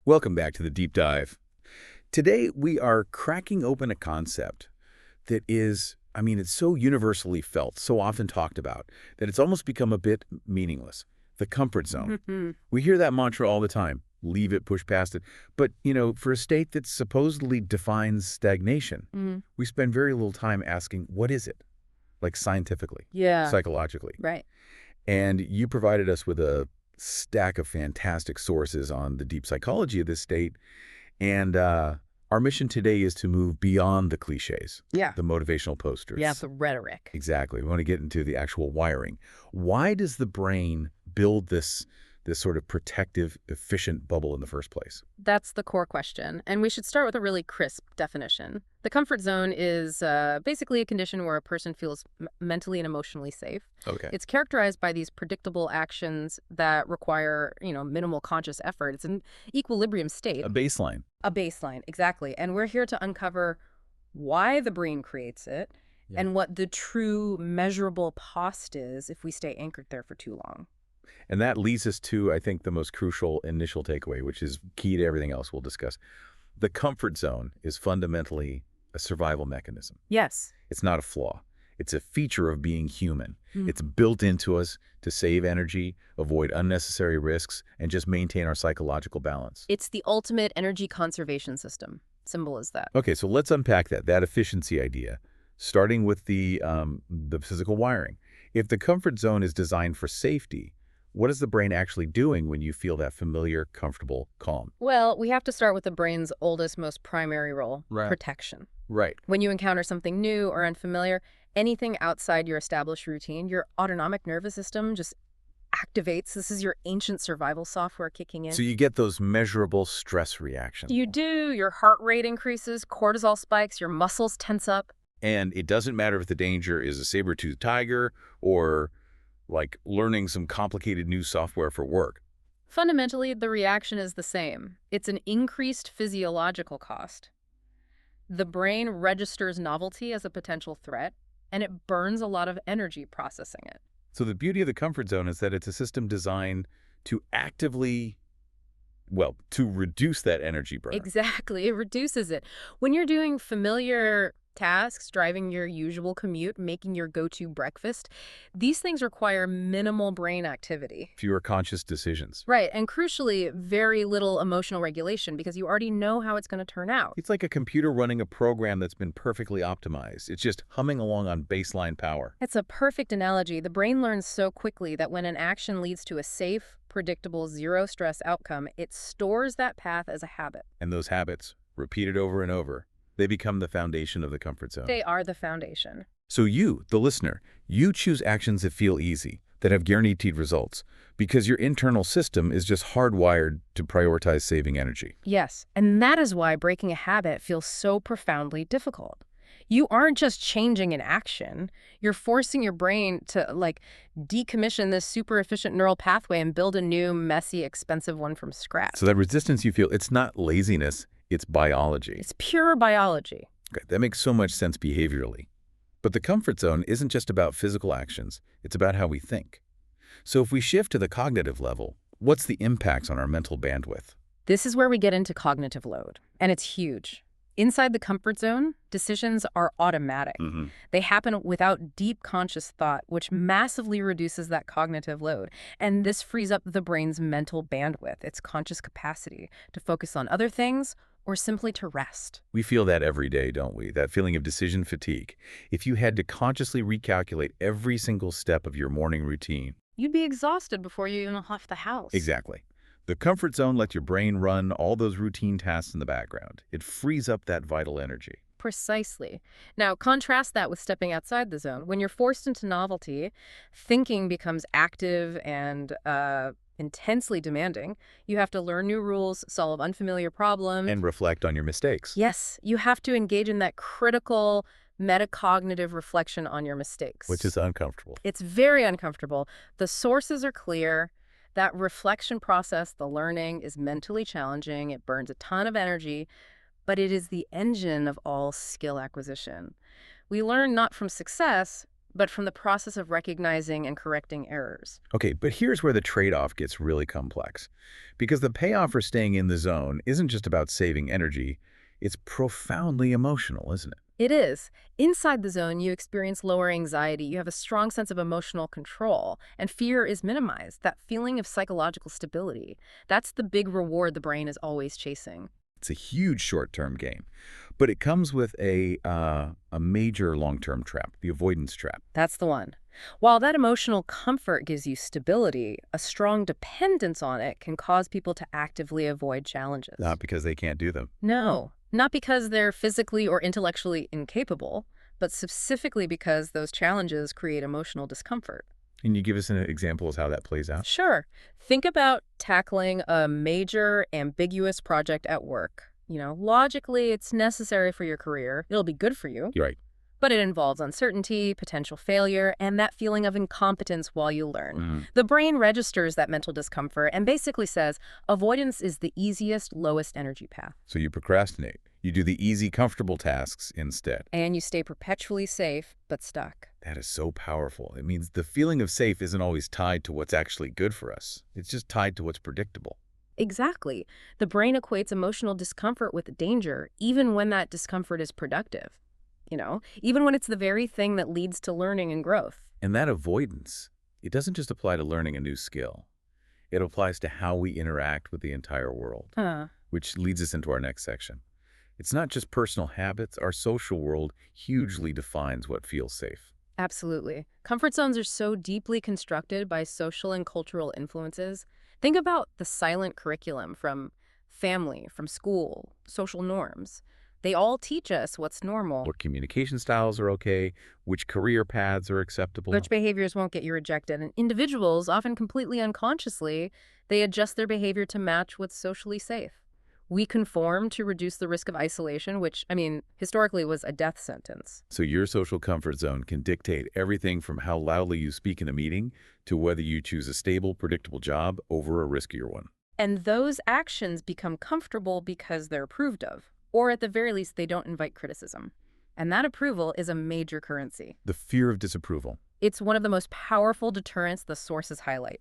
Welcome back to the Deep Dive. Today, we are cracking open a concept that is, it's so universally felt, so often talked about, that it's almost become a bit meaningless. The comfort zone. We hear that mantra all the time. Leave it, push past it. But, for a state that supposedly defines stagnation, we spend very little time asking, what is it? Like scientifically, Yeah, psychologically. right. And you provided us with a stack of fantastic sources on the deep psychology of this state. And our mission today is to move beyond the cliches, Yeah. the motivational posters. Yeah, the rhetoric. Exactly. We want to get into the actual wiring. Why does the brain build this sort of protective, efficient bubble in the first place? That's the core question. And we should start with a really crisp definition. The comfort zone is basically a condition where a person feels mentally and emotionally safe. Okay. It's characterized by these predictable actions that require, minimal conscious effort. It's an equilibrium state. A baseline. A baseline, exactly. And we're here to uncover why the brain creates it and what the true measurable cost is if we stay anchored there for too long. And that leads us to, I think, the most crucial initial takeaway, which is key to everything else we'll discuss. The comfort zone is fundamentally a survival mechanism. Yes. It's not a flaw. It's a feature of being human. It's built into us to save energy, avoid unnecessary risks, and just maintain our psychological balance. It's the ultimate energy conservation system. Symbol is that. Okay, so let's unpack that efficiency idea, starting with the physical wiring. If the comfort zone is designed for safety, what is the brain actually doing when you feel that familiar, comfortable calm? Well, we have to start with the brain's oldest, most primary role, Right. protection. Right. When you encounter something new or unfamiliar, anything outside your established routine, your autonomic nervous system just activates. This is your ancient survival software kicking in. So you get those measurable stress reactions. You do. Your heart rate increases, cortisol spikes, your muscles tense up. And it doesn't matter if the danger is a saber-toothed tiger or like learning some complicated new software for work. Fundamentally, the reaction is the same. It's an increased physiological cost. The brain registers novelty as a potential threat, and it burns a lot of energy processing it. So the beauty of the comfort zone is that it's a system designed to actively, to reduce that energy burn. Exactly. It reduces it. When you're doing familiar tasks, driving your usual commute, making your go-to breakfast, these things require minimal brain activity. Fewer conscious decisions. Right. And crucially, very little emotional regulation because you already know how it's going to turn out. It's like a computer running a program that's been perfectly optimized. It's just humming along on baseline power. It's a perfect analogy. The brain learns so quickly that when an action leads to a safe, predictable, zero-stress outcome, it stores that path as a habit. And those habits, repeated over and over, they become the foundation of the comfort zone. They are the foundation. So you, the listener, you choose actions that feel easy, that have guaranteed results, because your internal system is just hardwired to prioritize saving energy. Yes, and that is why breaking a habit feels so profoundly difficult. You aren't just changing an action, you're forcing your brain to, decommission this super efficient neural pathway and build a new, messy, expensive one from scratch. So that resistance you feel, it's not laziness, it's biology. It's pure biology. Okay, that makes so much sense behaviorally. But the comfort zone isn't just about physical actions, it's about how we think. So if we shift to the cognitive level, what's the impacts on our mental bandwidth? This is where we get into cognitive load, and it's huge. Inside the comfort zone, decisions are automatic. They happen without deep conscious thought, which massively reduces that cognitive load. And this frees up the brain's mental bandwidth, its conscious capacity to focus on other things or simply to rest. We feel that every day, don't we? That feeling of decision fatigue. If you had to consciously recalculate every single step of your morning routine. You'd be exhausted before you even left the house. Exactly. The comfort zone lets your brain run all those routine tasks in the background. It frees up that vital energy. Precisely. Now, contrast that with stepping outside the zone. When you're forced into novelty, thinking becomes active and intensely demanding. You have to learn new rules, solve unfamiliar problems. And reflect on your mistakes. Yes, you have to engage in that critical metacognitive reflection on your mistakes. Which is uncomfortable. It's very uncomfortable. The sources are clear. That reflection process, the learning, is mentally challenging. It burns a ton of energy, but it is the engine of all skill acquisition. We learn not from success, but from the process of recognizing and correcting errors. Okay, but here's where the trade-off gets really complex. Because the payoff for staying in the zone isn't just about saving energy, it's profoundly emotional, isn't it? It is. Inside the zone, you experience lower anxiety, you have a strong sense of emotional control, and fear is minimized, that feeling of psychological stability. That's the big reward the brain is always chasing. It's a huge short-term gain, but it comes with a major long-term trap, the avoidance trap. That's the one. While that emotional comfort gives you stability, a strong dependence on it can cause people to actively avoid challenges. Not because they can't do them. No, not because they're physically or intellectually incapable, but specifically because those challenges create emotional discomfort. Can you give us an example of how that plays out? Sure. Think about tackling a major, ambiguous project at work. Logically, it's necessary for your career. It'll be good for you. You're right. But it involves uncertainty, potential failure, and that feeling of incompetence while you learn. Mhm. The brain registers that mental discomfort and basically says avoidance is the easiest, lowest energy path. So you procrastinate. You do the easy, comfortable tasks instead. And you stay perpetually safe, but stuck. That is so powerful. It means the feeling of safe isn't always tied to what's actually good for us. It's just tied to what's predictable. Exactly. The brain equates emotional discomfort with danger, even when that discomfort is productive. Even when it's the very thing that leads to learning and growth. And that avoidance, it doesn't just apply to learning a new skill. It applies to how we interact with the entire world, which leads us into our next section. It's not just personal habits. Our social world hugely defines what feels safe. Absolutely. Comfort zones are so deeply constructed by social and cultural influences. Think about the silent curriculum from family, from school, social norms. They all teach us what's normal. What communication styles are okay, which career paths are acceptable. Which behaviors won't get you rejected. And individuals, often completely unconsciously, they adjust their behavior to match what's socially safe. We conform to reduce the risk of isolation, which, historically was a death sentence. So your social comfort zone can dictate everything from how loudly you speak in a meeting to whether you choose a stable, predictable job over a riskier one. And those actions become comfortable because they're approved of. Or at the very least, they don't invite criticism. And that approval is a major currency. The fear of disapproval. It's one of the most powerful deterrents the sources highlight.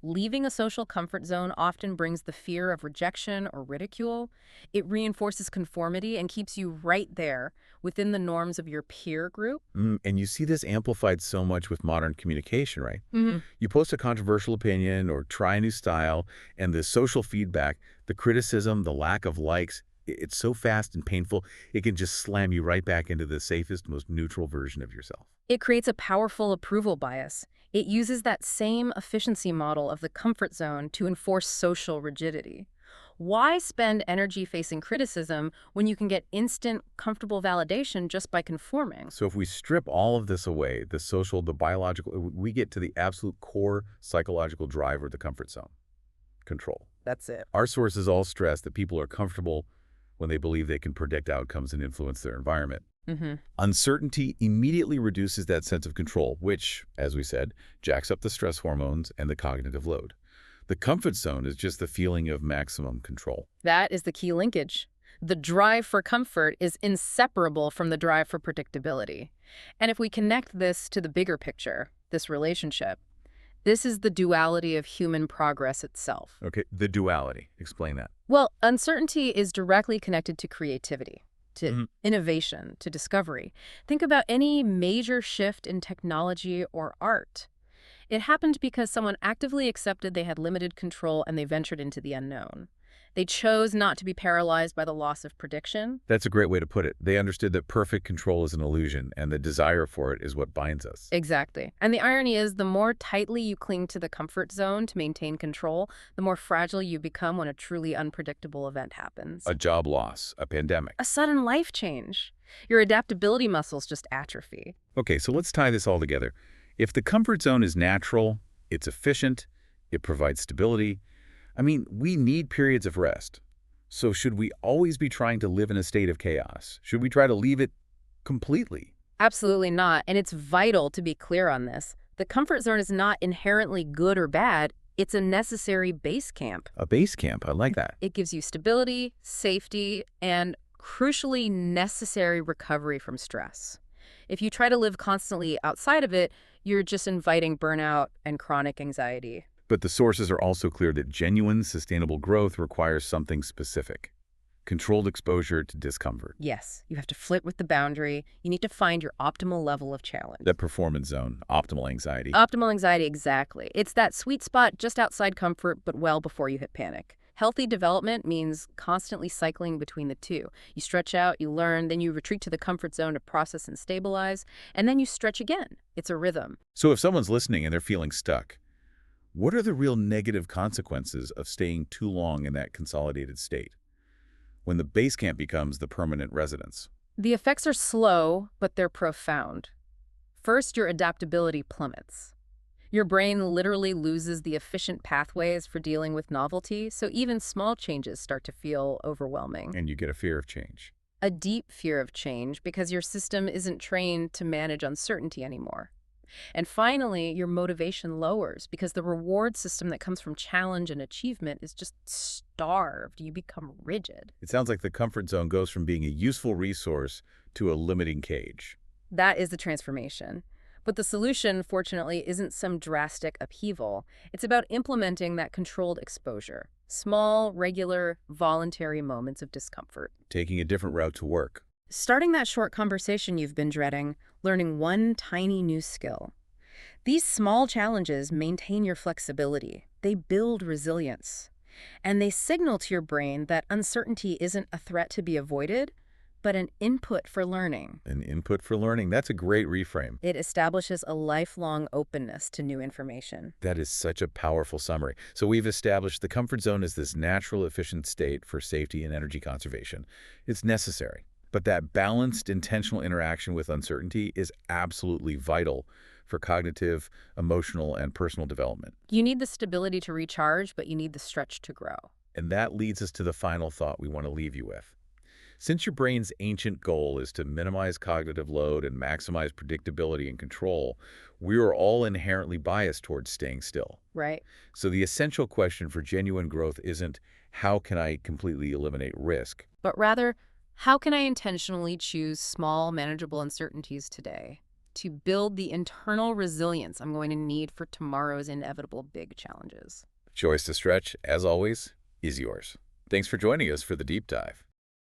Leaving a social comfort zone often brings the fear of rejection or ridicule. It reinforces conformity and keeps you right there within the norms of your peer group. And you see this amplified so much with modern communication, right? Mm-hmm. You post a controversial opinion or try a new style, and the social feedback, the criticism, the lack of likes, it's so fast and painful, it can just slam you right back into the safest, most neutral version of yourself. It creates a powerful approval bias. It uses that same efficiency model of the comfort zone to enforce social rigidity. Why spend energy facing criticism when you can get instant, comfortable validation just by conforming? So if we strip all of this away, the social, the biological, we get to the absolute core psychological driver of the comfort zone: control. That's it. Our sources all stress that people are comfortable when they believe they can predict outcomes and influence their environment. Mm-hmm. Uncertainty immediately reduces that sense of control, which, as we said, jacks up the stress hormones and the cognitive load. The comfort zone is just the feeling of maximum control. That is the key linkage. The drive for comfort is inseparable from the drive for predictability. And if we connect this to the bigger picture, this relationship, this is the duality of human progress itself. Okay, the duality. Explain that. Well, uncertainty is directly connected to creativity, to innovation, to discovery. Think about any major shift in technology or art. It happened because someone actively accepted they had limited control and they ventured into the unknown. They chose not to be paralyzed by the loss of prediction. That's a great way to put it. They understood that perfect control is an illusion, and the desire for it is what binds us. Exactly. And the irony is, the more tightly you cling to the comfort zone to maintain control, the more fragile you become when a truly unpredictable event happens. A job loss, a pandemic. A sudden life change. Your adaptability muscles just atrophy. Okay, so let's tie this all together. If the comfort zone is natural, it's efficient, it provides stability, we need periods of rest. So should we always be trying to live in a state of chaos? Should we try to leave it completely? Absolutely not. And it's vital to be clear on this. The comfort zone is not inherently good or bad. It's a necessary base camp. A base camp, I like that. It gives you stability, safety, and crucially necessary recovery from stress. If you try to live constantly outside of it, you're just inviting burnout and chronic anxiety. But the sources are also clear that genuine, sustainable growth requires something specific: controlled exposure to discomfort. Yes, you have to flit with the boundary. You need to find your optimal level of challenge. That performance zone, optimal anxiety. Optimal anxiety, exactly. It's that sweet spot just outside comfort, but well before you hit panic. Healthy development means constantly cycling between the two. You stretch out, you learn, then you retreat to the comfort zone to process and stabilize, and then you stretch again. It's a rhythm. So if someone's listening and they're feeling stuck, what are the real negative consequences of staying too long in that consolidated state, when the base camp becomes the permanent residence? The effects are slow, but they're profound. First, your adaptability plummets. Your brain literally loses the efficient pathways for dealing with novelty, so even small changes start to feel overwhelming. And you get a fear of change. A deep fear of change because your system isn't trained to manage uncertainty anymore. And finally, your motivation lowers because the reward system that comes from challenge and achievement is just starved. You become rigid. It sounds like the comfort zone goes from being a useful resource to a limiting cage. That is the transformation. But the solution, fortunately, isn't some drastic upheaval. It's about implementing that controlled exposure. Small, regular, voluntary moments of discomfort. Taking a different route to work. Starting that short conversation you've been dreading, learning one tiny new skill. These small challenges maintain your flexibility. They build resilience. And they signal to your brain that uncertainty isn't a threat to be avoided, but an input for learning. An input for learning. That's a great reframe. It establishes a lifelong openness to new information. That is such a powerful summary. So we've established the comfort zone as this natural, efficient state for safety and energy conservation. It's necessary. But that balanced, intentional interaction with uncertainty is absolutely vital for cognitive, emotional, and personal development. You need the stability to recharge, but you need the stretch to grow. And that leads us to the final thought we want to leave you with. Since your brain's ancient goal is to minimize cognitive load and maximize predictability and control, we are all inherently biased towards staying still. Right. So the essential question for genuine growth isn't, how can I completely eliminate risk? But rather, how can I intentionally choose small, manageable uncertainties today to build the internal resilience I'm going to need for tomorrow's inevitable big challenges? Choice to stretch, as always, is yours. Thanks for joining us for the deep dive.